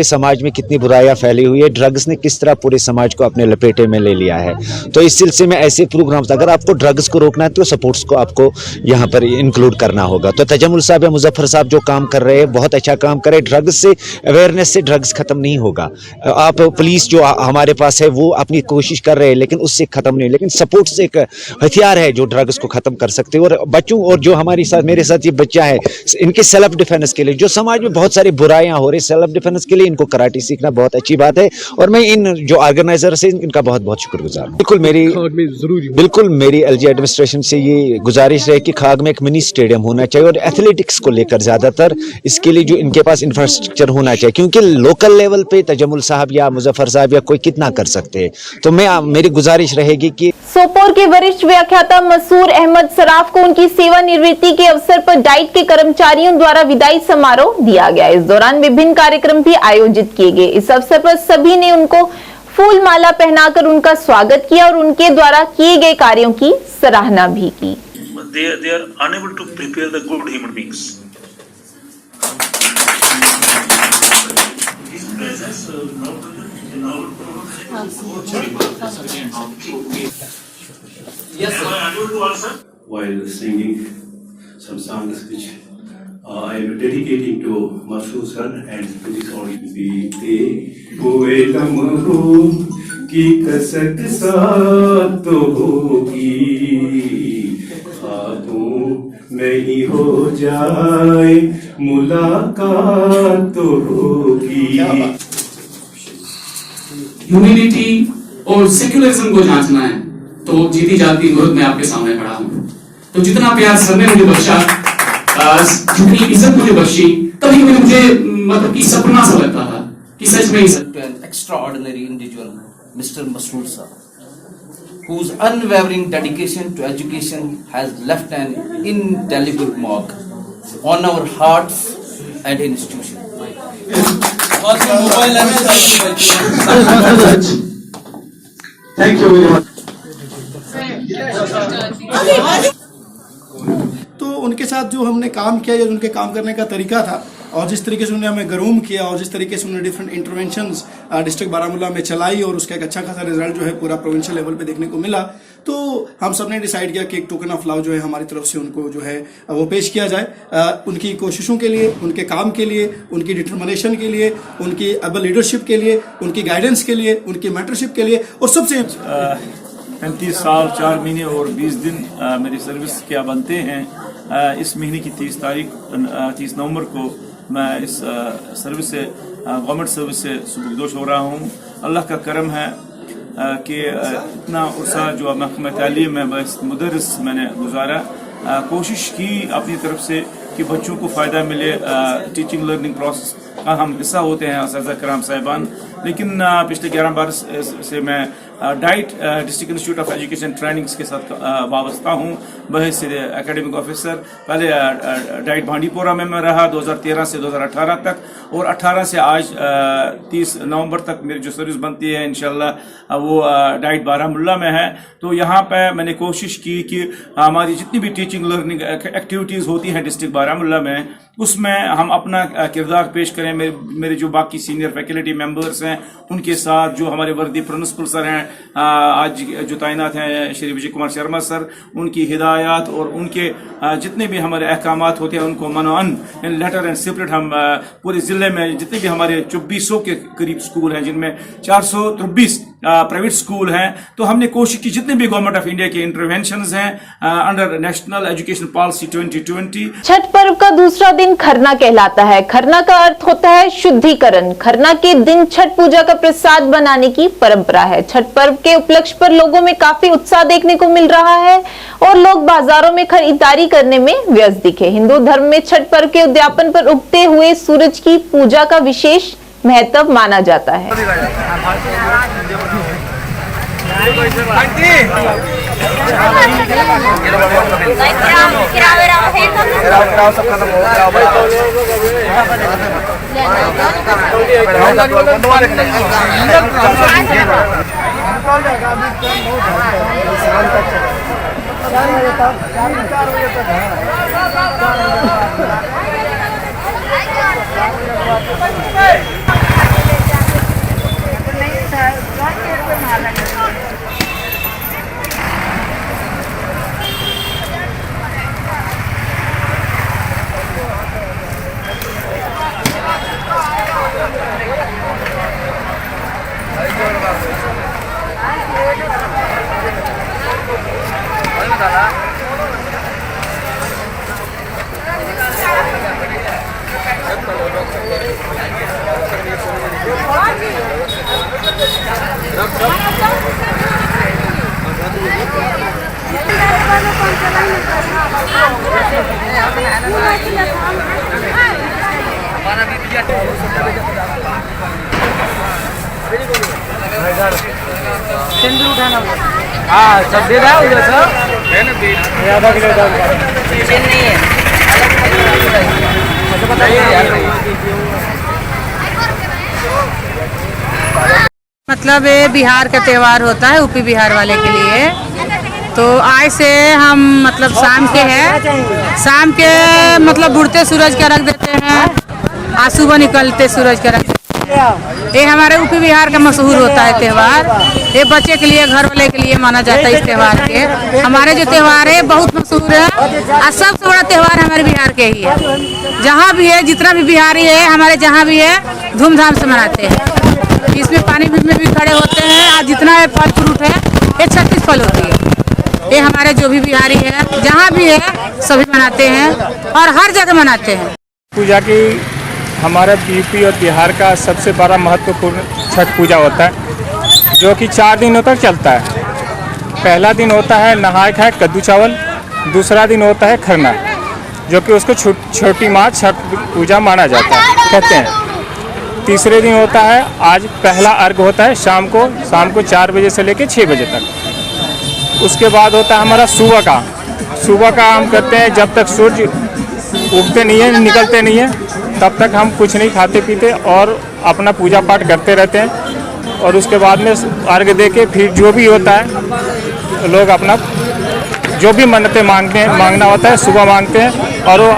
समाज में कितनी बुराइयां फैली हुई है, ड्रग्स ने किस तरह पूरे समाज को अपने लपेटे में ले लिया है। तो इस सिलसिले में ऐसे प्रोग्राम्स, अगर आपको ड्रग्स को रोकना है तो सपोर्ट्स को आपको यहाँ पर इंक्लूड करना होगा। तो तजमुल साहब या मुजफ्फर साहब जो काम कर रहे हैं बहुत अच्छा काम कर रहे हैं। ड्रग्स से अवेयरनेस से ड्रग्स खत्म नहीं होगा। आप पुलिस जो हमारे पास है वो अपनी कोशिश कर रहे हैं लेकिन उससे खत्म नहीं, लेकिन सपोर्ट्स एक हथियार है जो ड्रग्स को खत्म कर सकते हैं। और बच्चों और जो हमारे साथ मेरे साथ ये बच्चा है, इनके सेल्फ डिफेंस के लिए जो समाज में बहुत सारी बुराइयां हो रही, सेल्फ डिफेंस के लिए इनको कराटे सीखना बहुत अच्छी बात है। और मैं इन जो ऑर्गेनाइजर से इनका बहुत बहुत शुक्रगुजार हूं। बिल्कुल मेरी एलजी एडमिनिस्ट्रेशन से ये गुजारिश है कि खाग में एक मिनी स्टेडियम होना चाहिए और एथलेटिक्स को लेकर ज्यादातर इसके लिए जो इनके पास इंफ्रास्ट्रक्चर होना चाहिए, क्योंकि लोकल लेवल पे तजमुल साहब या मुजफ्फर साहब या कोई कितना कर सकते हैं। तो मेरी गुजारिश रहेगी कि सोपोर के वरिष्ठ व्याख्याता मसूर अहमद सराफ को उनकी सेवानिवृत्ति के अवसर पर डाइट के कर्मचारियों द्वारा विदाई समारोह दिया गया। इस दौरान विभिन्न कार्यक्रम भी आयोजित किए गए। इस अवसर पर सभी ने उनको फूल माला पहनाकर उनका स्वागत किया और उनके द्वारा किए गए कार्यों की सराहना भी की। They are unable to prepare the good human beings. His presence Yes, sir. While singing some songs which I am dedicating to Masoor sir and to this audience. बीते हुए लम्हों की कसक साथ तो होगी, हाथों में ही हो जाए मुलाकात तो होगी। ह्यूमैनिटी और सेक्युलरिज्म को जांचना है तो जीती जाती नूरत में आपके सामने खड़ा हूं। तो जितना प्यार सर ने मुझे बख्शा, जितनी इज्जत मुझे बख्शी, कभी कभी मुझे मतलब कि सपना सा लगता था कि सच में an extraordinary individual, Mr. Masoor sir, whose unwavering dedication to education has left an indelible mark on our hearts and institution. Thank you very much. तो उनके साथ जो हमने काम किया या उनके काम करने का तरीका था और जिस तरीके से उन्होंने हमें गरूम किया और जिस तरीके से उन्होंने डिफरेंट इंटरवेंशंस डिस्ट्रिक्ट बारामूला में चलाई और उसका एक अच्छा खासा रिजल्ट जो है पूरा प्रोविंशियल लेवल पे देखने को मिला, तो हम सब ने डिसाइड किया कि एक टोकन ऑफ लव जो है हमारी तरफ से उनको जो है वो पेश किया जाए, उनकी कोशिशों के लिए, उनके काम के लिए, उनकी डिटर्मिनेशन के लिए, उनकी एबल लीडरशिप के लिए, उनकी गाइडेंस के लिए, उनकी मेंटरशिप के लिए, और सबसे 35 साल 4 महीने और 20 दिन मेरी सर्विस क्या बनते हैं। इस महीने की 30 नवंबर को मैं इस सर्विस से, गवर्नमेंट सर्विस से सुबुकदोश हो रहा हूँ। अल्लाह का करम है कि इतना अर्सा जो महकमा तालीम में बस मुदर्रिस मैंने गुजारा, कोशिश की अपनी तरफ से कि बच्चों को फ़ायदा मिले, टीचिंग लर्निंग प्रोसेस का हम हिस्सा होते हैं असातिज़ा कराम साहिबान। लेकिन पिछले 11 बरस से मैं diet district institute of education trainings के साथ वाबस्ता हूँ बहैसियत एकेडमिक ऑफिसर। पहले डाइट भांडीपोरा में मैं रहा 2013 से 2018 तक, और 18 से आज 30 नवंबर तक मेरी जो सर्विस बनती है इंशाल्लाह वो डाइट बारामुल्ला में है। तो यहाँ पे मैंने कोशिश की कि हमारी जितनी भी टीचिंग लर्निंग एक्टिविटीज़ होती हैं डिस्ट्रिक्ट बारामुल्ला में, उसमें हम अपना किरदार पेश करें। मेरे जो बाकी सीनियर फैकल्टी मेंबर्स हैं उनके साथ, जो हमारे वर्दी प्रिंसिपल सर हैं आज जो तैनात हैं श्री विजय कुमार शर्मा सर, उनकी हिदायत और उनके जितने भी हमारे अहकामात होते हैं उनको मनोअन लेटर एंड सेपरेट हम पूरे ज़िले में जितने भी हमारे 2400 के करीब स्कूल हैं, जिनमें 423 प्राइवेट स्कूल हैं, तो हमने कोशिश की जितने भी गवर्नमेंट ऑफ इंडिया के इंटरवेंशंस हैं under national education policy 2020। Chhath पर्व का दूसरा दिन खरना कहलाता है। खरना का अर्थ होता है शुद्धिकरण। खरना के दिन छठ पूजा का प्रसाद बनाने की परंपरा है। छठ पर्व के उपलक्ष्य पर लोगों में काफी उत्साह देखने को मिल रहा है और लोग बाजारों में खरीदारी करने में व्यस्त दिखे। हिंदू धर्म में छठ पर्व के उद्यापन पर उगते हुए सूरज की पूजा का विशेष महत्व माना जाता है। हाँ सब दे रहा है उधर सर, आधा किलो नहीं है, मतलब ये बिहार का त्यौहार होता है यूपी बिहार वाले के लिए। तो आज से हम मतलब शाम के मतलब बुढ़ते सूरज का रख देते हैं, आज सुबह निकलते सूरज का रख। ये हमारे यूपी बिहार का मशहूर होता है त्यौहार। ये बच्चे के लिए, घर वाले के लिए माना जाता है इस त्यौहार के। हमारे जो त्यौहार है बहुत मशहूर है और सबसे बड़ा त्यौहार हमारे बिहार के ही है। जहाँ भी है, जितना भी बिहारी है हमारे जहाँ भी है, धूमधाम से मनाते हैं। इसमें पानी में भी खड़े होते हैं और जितना फल फ्रूट है ये 36 फल होती है। ये हमारे जो भी बिहारी है जहाँ भी है सभी मनाते हैं और हर जगह मनाते हैं। पूजा की हमारे यूपी और बिहार का सबसे बड़ा महत्वपूर्ण छठ पूजा होता है, जो कि 4 दिनों तक चलता है। पहला दिन होता है नहाय खाए कद्दू चावल, दूसरा दिन होता है खरना, जो कि उसको छोटी माँ छठ पूजा माना जाता है, कहते हैं। तीसरे दिन होता है आज पहला अर्घ होता है शाम को 4 बजे से लेकर 6 बजे तक। उसके बाद होता है हमारा सुबह का हम करते हैं जब तक सूरज उगते नहीं है, निकलते नहीं है, तब तक हम कुछ नहीं खाते पीते और अपना पूजा पाठ करते रहते हैं। और उसके बाद में अर्घ दे के फिर जो भी होता है लोग अपना जो भी मन्नतें मांगना होता है सुबह मांगते हैं और वो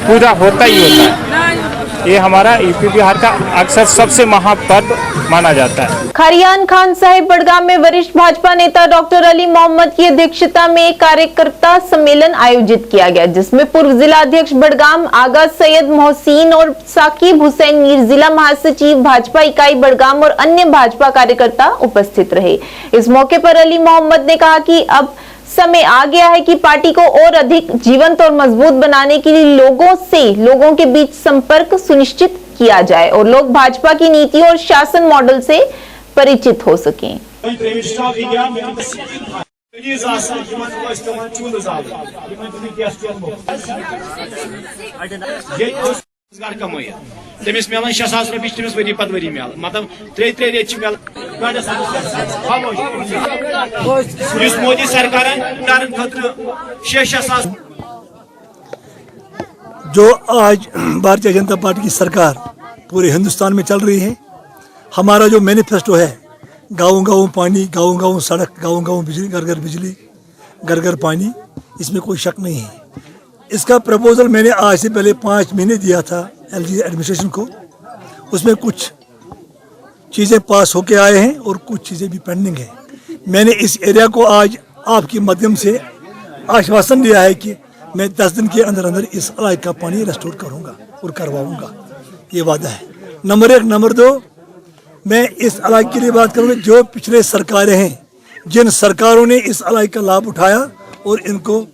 पूरा होता ही होता है। ये हमारा यूपी बिहार का अक्सर सबसे महापर्व माना जाता है। खरियान खान साहिब बड़गाम में वरिष्ठ भाजपा नेता डॉक्टर अली मोहम्मद की अध्यक्षता में एक कार्यकर्ता सम्मेलन आयोजित किया गया, जिसमें पूर्व जिला अध्यक्ष बड़गाम आगा सैयद मोहसिन और साकिब हुसैन मीर, जिला महासचिव भाजपा इकाई बड़गाम और अन्य भाजपा कार्यकर्ता उपस्थित रहे। इस मौके पर अली मोहम्मद ने कहा कि अब समय आ गया है कि पार्टी को और अधिक जीवंत और मजबूत बनाने के लिए लोगों के बीच संपर्क सुनिश्चित किया जाए और लोग भाजपा की नीति और शासन मॉडल से परिचित हो सकें। तमिस मिलान 6,000 रुपये तमिस वरी पत वरी मिल मतलब 3 रेत मिल मोदी सरकार खतर 6,000। जो आज भारतीय जनता पार्टी की सरकार पूरे हिंदुस्तान में चल रही है, हमारा जो मैनिफेस्टो है, गाँव-गाँव पानी, गाँव-गाँव सड़क, गाँव-गाँव बिजली, घर-घर बिजली, घर-घर पानी, इसमें कोई शक नहीं है। इसका प्रपोजल मैंने आज से पहले 5 महीने दिया था एलजी एडमिनिस्ट्रेशन को। उसमें कुछ चीज़ें पास होके आए हैं और कुछ चीज़ें भी पेंडिंग है। मैंने इस एरिया को आज आपके माध्यम से आश्वासन दिया है कि मैं 10 दिन के अंदर अंदर इस इलाके का पानी रेस्टोर करूंगा और करवाऊंगा, ये वादा है। नंबर 1। नंबर 2, मैं इस इलाके के लिए बात करूँगा, जो पिछले सरकारें हैं, जिन सरकारों ने इस इलाके का लाभ उठाया और इनको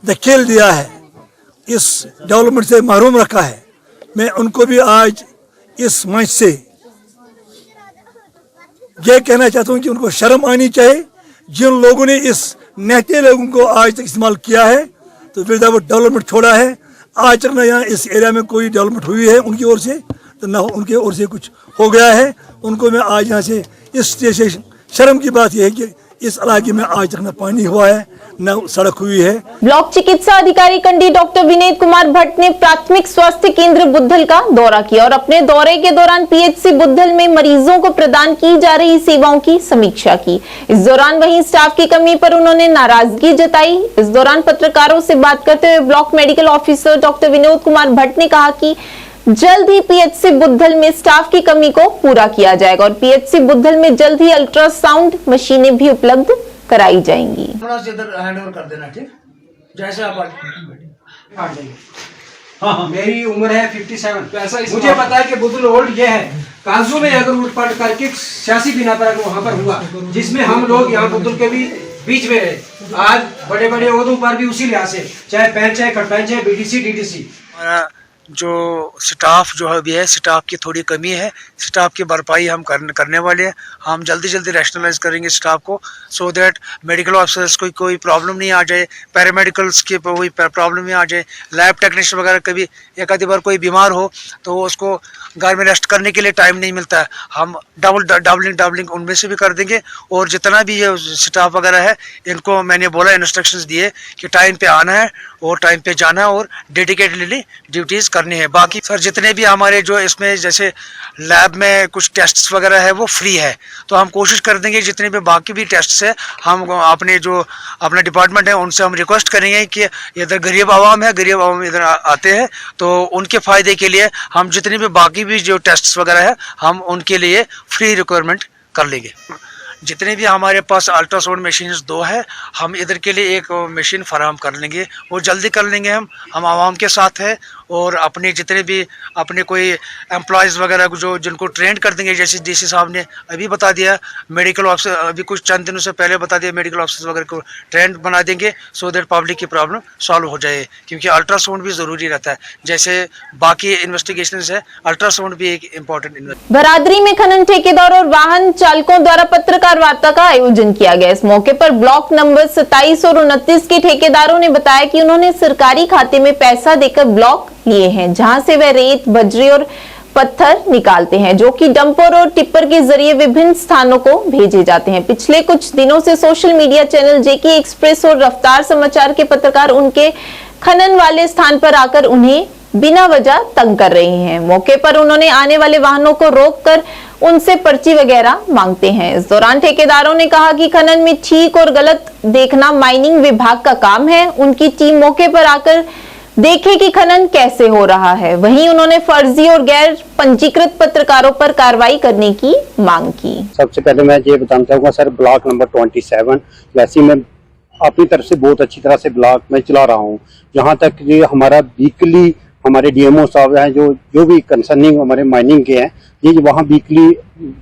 धकेल दिया है, इस डेवलपमेंट से महरूम रखा है, मैं उनको भी आज इस मंच से ये कहना चाहता हूँ कि उनको शर्म आनी चाहिए। जिन लोगों ने इस नहते लोगों को आज तक इस्तेमाल किया है, तो विदाउट डेवलपमेंट छोड़ा है, आज तक ना यहाँ इस एरिया में कोई डेवलपमेंट हुई है उनकी ओर से, तो ना उनके ओर से कुछ हो गया है। उनको मैं आज यहाँ से इस जैसे शर्म की बात यह है कि इस इलाके में आज तक न पानी हुआ है, न सड़क हुई है। ब्लॉक चिकित्सा अधिकारी कंडी डॉक्टर विनीत कुमार भट्ट ने प्राथमिक स्वास्थ्य केंद्र बुद्धल का दौरा किया और अपने दौरे के दौरान पीएचसी बुद्धल में मरीजों को प्रदान की जा रही सेवाओं की समीक्षा की। इस दौरान वहीं स्टाफ की कमी पर उन्होंने नाराजगी जताई। इस दौरान पत्रकारों से बात करते हुए block medical officer doctor Vinod Kumar Bhatt ने कहा कि जल्द ही पीएचसी बुद्धल में स्टाफ की कमी को पूरा किया जाएगा और पीएचसी बुद्धल में जल्द ही अल्ट्रासाउंड मशीनें भी उपलब्ध कराई जाएंगी। हैंड ओवर कर देना, ठीक? जैसे आप हाँ, मेरी उम्र है 57। तो ऐसा मुझे पता है कि बुद्धल ओल्ड ये है, काजू में अगर उठपट करके 86 बिना पर वहाँ पर हुआ, जिसमें हम लोग यहाँ बुद्धल के भी बीच में रहे। आज बड़े बड़े ओहदों पर भी उसी लिहाज से, चाहे पैंच है, खटपैंच है, बीडीसी, डीडीसी। जो स्टाफ जो भी है, स्टाफ की थोड़ी कमी है, स्टाफ की भरपाई हम करने वाले हैं। हम जल्दी रैशनलाइज करेंगे स्टाफ को, सो दैट मेडिकल ऑफिसर्स को कोई प्रॉब्लम नहीं आ जाए, पैरामेडिकल्स की कोई प्रॉब्लम नहीं आ जाए, लैब टेक्नीशियन वगैरह कभी एक आधी बार कोई बीमार हो तो उसको घर में रेस्ट करने के लिए टाइम नहीं मिलता है। हम डबलिंग उनमें से भी कर देंगे। और जितना भी ये स्टाफ वगैरह है, इनको मैंने बोला, इंस्ट्रक्शंस दिए कि टाइम पे आना है और टाइम पे जाना है और डेडिकेटेडली ड्यूटीज़ करनी है। बाकी सर जितने भी हमारे जो इसमें जैसे लैब में कुछ टेस्ट्स वगैरह है वो फ्री है, तो हम कोशिश कर देंगे जितने भी बाकी भी टेस्ट्स है, हम अपने जो अपना डिपार्टमेंट है उनसे हम रिक्वेस्ट करेंगे कि इधर गरीब आवाम है, गरीब आवाम इधर आते हैं, तो उनके फ़ायदे के लिए हम जितने भी बाकी भी जो टेस्ट्स वगैरह है हम उनके लिए फ्री रिक्वायरमेंट कर लेंगे। जितने भी हमारे पास अल्ट्रासाउंड मशीन्स 2 है, हम इधर के लिए एक मशीन फराहम कर लेंगे, वो जल्दी कर लेंगे। हम आवाम के साथ है और अपने जितने भी अपने कोई एम्प्लॉयज़ वगैरह जो जिनको ट्रेंड कर देंगे, जैसे डीसी साहब ने अभी बता दिया, मेडिकल ऑफिसर अभी कुछ चंद दिनों से पहले बता दिया, मेडिकल ऑफिसर वगैरह को ट्रेंड बना देंगे सो दैट पब्लिक की प्रॉब्लम सॉल्व हो जाए, क्योंकि अल्ट्रासाउंड भी ज़रूरी रहता है। जैसे बाकी इन्वेस्टिगेशंस है, अल्ट्रासाउंड भी एक इम्पॉर्टेंट। बरादरी में खनन ठेकेदार और वाहन चालकों द्वारा पत्रकार वार्ता का आयोजन किया गया। इस मौके पर ब्लॉक नंबर 27 और 29 के ठेकेदारों ने बताया कि उन्होंने सरकारी खाते में पैसा देकर ब्लॉक लिए हैं, जहां से वे रेत, बजरी और पत्थर निकालते हैं, जो कि डंपर और टिप्पर के जरिए विभिन्न स्थानों को भेजे जाते हैं। पिछले कुछ दिनों से सोशल मीडिया चैनल जेके एक्सप्रेस और रफ्तार समाचार के पत्रकार उनके खनन वाले स्थान पर आकर उन्हें बिना वजह तंग कर रहे हैं। मौके पर उन्होंने आने वाले वाहनों को रोककर उनसे पर्ची वगैरह मांगते हैं। इस दौरान ठेकेदारों ने कहा कि खनन में ठीक और गलत देखना माइनिंग विभाग का काम है। उनकी टीम मौके पर आकर देखे कि खनन कैसे हो रहा है। वहीं उन्होंने फर्जी और गैर पंजीकृत पत्रकारों पर कार्रवाई करने की मांग की। सबसे पहले मैं ये बताना चाहूँगा सर, ब्लॉक नंबर 27 वैसे मैं अपनी तरफ से बहुत अच्छी तरह से ब्लॉक में चला रहा हूँ। जहाँ तक ये हमारा वीकली हमारे डीएमओ साहब हैं जो भी कंसर्निंग हमारे माइनिंग के हैं, ये वहाँ वीकली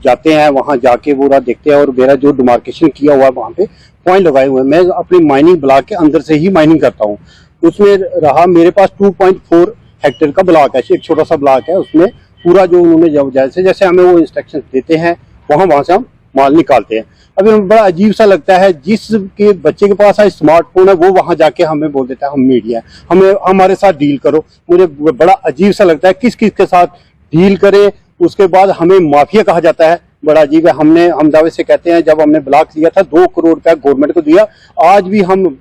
जाते हैं, वहाँ जाके पूरा देखते हैं और मेरा जो डिमार्केशन किया हुआ है वहाँ पे पॉइंट लगाए हुए हैं। मैं अपनी माइनिंग ब्लॉक के अंदर से ही माइनिंग करता हूँ। उसमें रहा मेरे पास 2.4 हेक्टेयर का ब्लॉक है, एक छोटा सा ब्लॉक है। उसमें पूरा जो उन्होंने जैसे जैसे हमें वो इंस्ट्रक्शन देते हैं वहाँ से हम माल निकालते हैं। अभी हमें बड़ा अजीब सा लगता है, जिसके बच्चे के पास स्मार्टफोन है वो वहां जाके हमें बोल देता है हम मीडिया, हमें हमारे साथ डील करो। मुझे बड़ा अजीब सा लगता है, किस किस के साथ डील करे। उसके बाद हमें माफिया कहा जाता है, बड़ा अजीब है। हम दावे से कहते हैं जब हमने ब्लॉक लिया था 2 करोड़ रुपया गवर्नमेंट को दिया। आज भी हम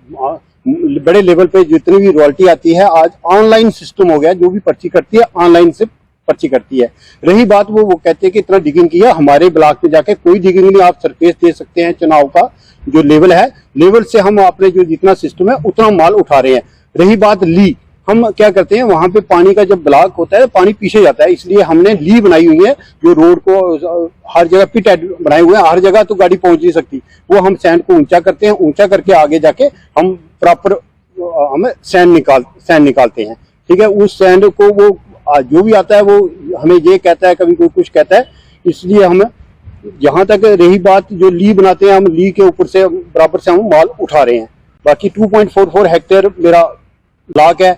बड़े लेवल पे जितनी भी रॉयल्टी आती है आज ऑनलाइन सिस्टम हो गया, जो भी पर्ची कटती है ऑनलाइन से पर्ची करती है। रही बात वो कहते हैं कि इतना डिगिंग किया, हमारे ब्लॉक में जाके कोई डिगिंग नहीं। आप सरफेस दे सकते हैं, चुनाव का जो लेवल है, लेवल से हम अपने जो जितना सिस्टम है उतना माल उठा रहे हैं। रही बात ली, हम क्या करते हैं वहां पे पानी का जब ब्लॉक होता है पानी पीछे जाता है, इसलिए हमने ली बनाई हुई है जो रोड को हर जगह पिट बनाए हुए हैं। हर जगह तो गाड़ी पहुंच नहीं सकती, वो हम सैंड को ऊंचा करते हैं, ऊंचा करके आगे जाके हम प्रॉपर हम सैंड निकालते हैं। ठीक है, उस सैंड को वो जो भी आता है वो हमें ये कहता है, कभी कोई कुछ कहता है, इसलिए हम जहां तक रही बात जो ली बनाते हैं, हम ली के ऊपर से बराबर से हम माल उठा रहे हैं। बाकी 2.44 हेक्टेयर मेरा ब्लॉक है,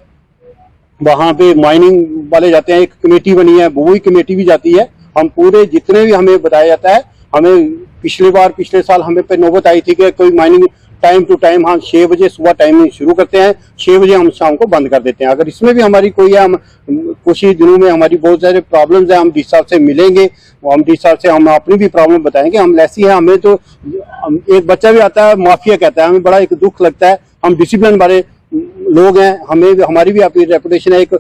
वहां पे माइनिंग वाले जाते हैं, एक कमेटी बनी है, वो ही कमेटी भी जाती है। हम पूरे जितने भी हमें बताया जाता है, हमें पिछले साल हमें पे नौबत आई थी कि कोई माइनिंग टाइम टू टाइम हम 6 बजे सुबह टाइमिंग शुरू करते हैं, 6 बजे हम शाम को बंद कर देते हैं। अगर इसमें भी हमारी कोई है, हम कुछ ही दिनों में हमारी बहुत सारे प्रॉब्लम्स हैं, हम डी साहब से मिलेंगे, हम डी साहब से हम अपनी भी प्रॉब्लम बताएंगे। हम ऐसी है, हमें तो एक बच्चा भी आता है माफिया कहता है, हमें बड़ा एक दुख लगता है। हम डिसिप्लिन वाले लोग हैं, हमें हमारी भी अपनी रेपुटेशन है। एक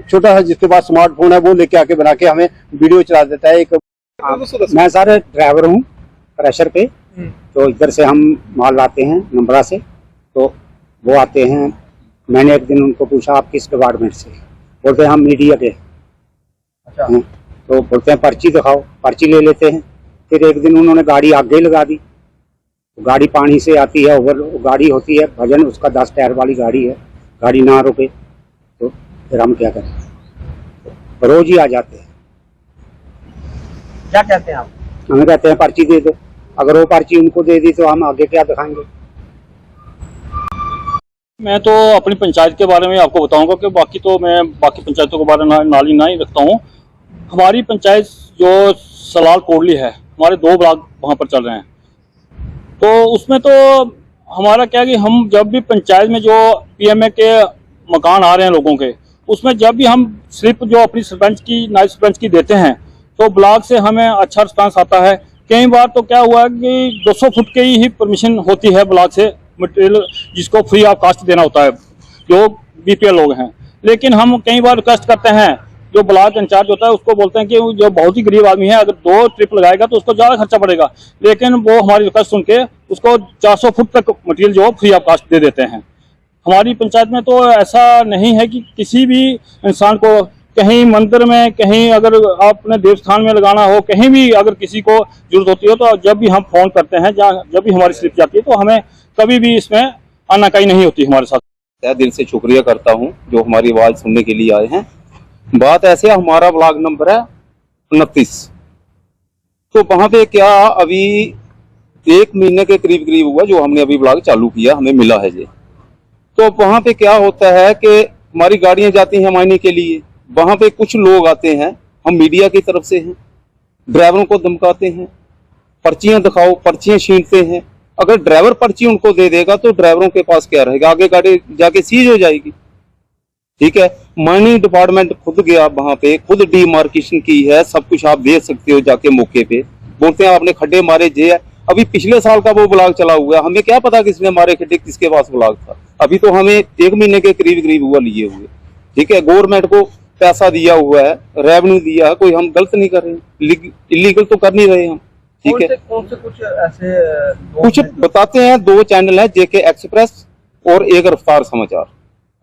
छोटा सा जिसके पास स्मार्टफोन है वो लेके आके बना के हमें वीडियो चला देता है। एक मैं सर ड्राइवर हूँ प्रेशर पे, तो इधर से हम माल लाते हैं नंबरा से, तो वो आते हैं। मैंने एक दिन उनको पूछा आप किस डिपार्टमेंट से, बोलते हैं हम मीडिया के। अच्छा। तो बोलते हैं पर्ची दिखाओ, पर्ची ले लेते हैं। फिर एक दिन उन्होंने गाड़ी आगे लगा दी, तो गाड़ी पानी से आती है, ओवर गाड़ी होती है भजन, उसका 10 टायर वाली गाड़ी है, गाड़ी ना रुके तो फिर हम क्या करें, तो रोज ही आ जाते हैं। क्या कहते हैं आप? हमें कहते हैं पर्ची दे दो। अगर वो पर्ची उनको दे दी तो हम आगे क्या दिखाएंगे। मैं तो अपनी पंचायत के बारे में आपको बताऊंगा कि बाकी तो मैं बाकी पंचायतों के बारे में नाली ना ही रखता हूँ। हमारी पंचायत जो सलाल कोडली है, हमारे 2 ब्लॉक वहाँ पर चल रहे हैं, तो उसमें तो हमारा क्या कि हम जब भी पंचायत में जो पीएमए के मकान आ रहे हैं लोगों के, उसमें जब भी हम स्लिप जो अपनी सरपंच की नायब सरपंच की देते हैं तो ब्लॉक से हमें अच्छा रिस्पांस आता है। कई बार तो क्या हुआ कि 200 फुट की ही परमिशन होती है ब्लॉक से मटेरियल जिसको फ्री ऑफ कास्ट देना होता है जो बीपीएल लोग हैं, लेकिन हम कई बार रिक्वेस्ट करते हैं, जो ब्लॉक इंचार्ज होता है उसको बोलते हैं कि जो बहुत ही गरीब आदमी है अगर 2 ट्रिप लगाएगा तो उसको ज़्यादा खर्चा पड़ेगा, लेकिन वो हमारी रिक्वेस्ट सुन के उसको 400 फुट तक मटेरियल जो फ्री ऑफ कास्ट दे देते हैं। हमारी पंचायत में तो ऐसा नहीं है कि किसी भी इंसान को कहीं मंदिर में, कहीं अगर अपने देवस्थान में लगाना हो, कहीं भी अगर किसी को जरूरत होती हो तो जब भी हम फोन करते हैं, जब भी हमारी स्लिप जाती है तो हमें कभी भी इसमें आनाकानी नहीं होती हमारे साथ। दिल से शुक्रिया करता हूं जो हमारी आवाज सुनने के लिए आए हैं। बात ऐसे हमारा ब्लॉक नंबर है 29, तो वहां पे क्या अभी 1 महीने के करीब हुआ जो हमने अभी ब्लॉक चालू किया, हमें मिला है ये। तो वहां पे क्या होता है कि हमारी गाड़ियां जाती हैं मायने के लिए, वहां पे कुछ लोग आते हैं, हम मीडिया की तरफ से हैं, ड्राइवरों को धमकाते हैं, पर्चियां दिखाओ, पर्चियां छीनते हैं। अगर ड्राइवर पर्ची उनको दे देगा तो ड्राइवरों के पास क्या रहेगा, आगे गाड़ी जाके सीज हो जाएगी। ठीक है, माइनिंग डिपार्टमेंट खुद गया वहां पे, खुद डीमार्केशन की है, सब कुछ आप देख सकते हो जाके मौके पे। बोलते हैं आपने खड्डे मारे जे है, अभी पिछले साल का वो ब्लॉक चला हुआ है, हमें क्या पता किसने मारे खड्डे, किसके पास ब्लॉक था। अभी तो हमें 1 महीने के करीब हुआ लिए हुए। ठीक है, गवर्नमेंट को पैसा दिया हुआ है, रेवेन्यू दिया है, कोई हम गलत नहीं कर रहे, इलीगल तो कर नहीं रहे हम। ठीक है, कौन से कुछ ऐसे कुछ बताते हैं, 2 चैनल है, जेके एक्सप्रेस और एक रफ्तार समाचार।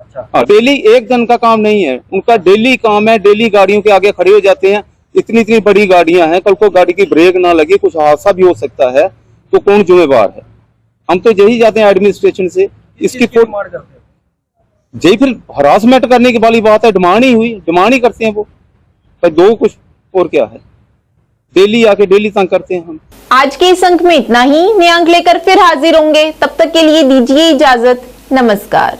अच्छा, हाँ, डेली एक दिन का काम नहीं है, उनका डेली काम है। डेली गाड़ियों के आगे खड़े हो जाते हैं। इतनी इतनी बड़ी गाड़ियां हैं, कल को गाड़ी की ब्रेक ना लगे, कुछ हादसा भी हो सकता है, तो कौन जिम्मेवार है? हम तो यही जाते हैं एडमिनिस्ट्रेशन से। इसकी यही फिर हरासमेंट करने की वाली बात है। डिमांड ही करते हैं वो, पर दो कुछ और क्या है, डेली आके डेली तंग करते हैं हम। आज के इस अंक में इतना ही। नए अंक लेकर फिर हाजिर होंगे, तब तक के लिए दीजिए इजाजत। नमस्कार।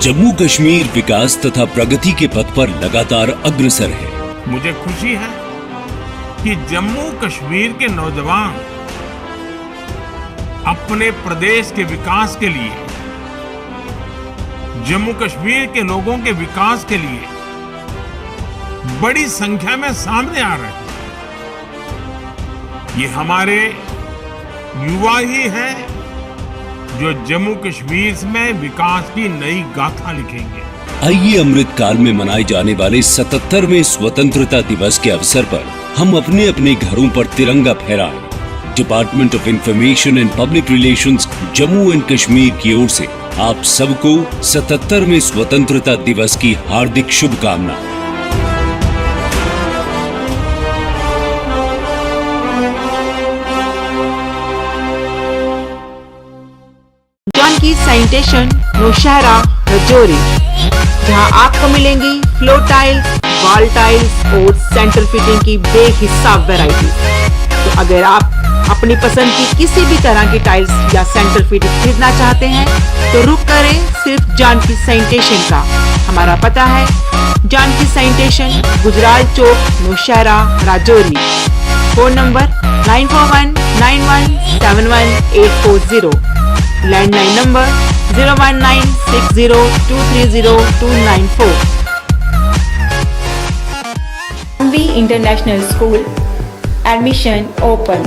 जम्मू कश्मीर विकास तथा प्रगति के पथ पर लगातार अग्रसर है। मुझे खुशी है कि जम्मू कश्मीर के नौजवान अपने प्रदेश के विकास के लिए, जम्मू कश्मीर के लोगों के विकास के लिए बड़ी संख्या में सामने आ रहे हैं। ये हमारे युवा ही हैं जो जम्मू कश्मीर में विकास की नई गाथा लिखेंगे। आइए अमृत काल में मनाए जाने वाले 77वें स्वतंत्रता दिवस के अवसर पर हम अपने अपने घरों पर तिरंगा फहराएं। Department of information and public relations Jammu and Kashmir की ओर से आप सबको 77वें स्वतंत्रता दिवस की हार्दिक शुभकामनाएं। जानकी सैनिटेशन नौशहरा रजौरी, जहां आपको मिलेंगी फ्लोर टाइल्स, वॉल टाइल्स और सेंटर फिटिंग की बेहिसाब वैरायटी। तो अगर आप अपनी पसंद की किसी भी तरह की टाइल्स या सेंटर फिटिंग खरीदना चाहते हैं तो रुक करें सिर्फ जानकी सैनिटेशन का। हमारा पता है Janki sanitation, Gujral Chowk, Naushera, Rajouri. Phone number 9419171840। Landline number 01960230294। International school, admission open.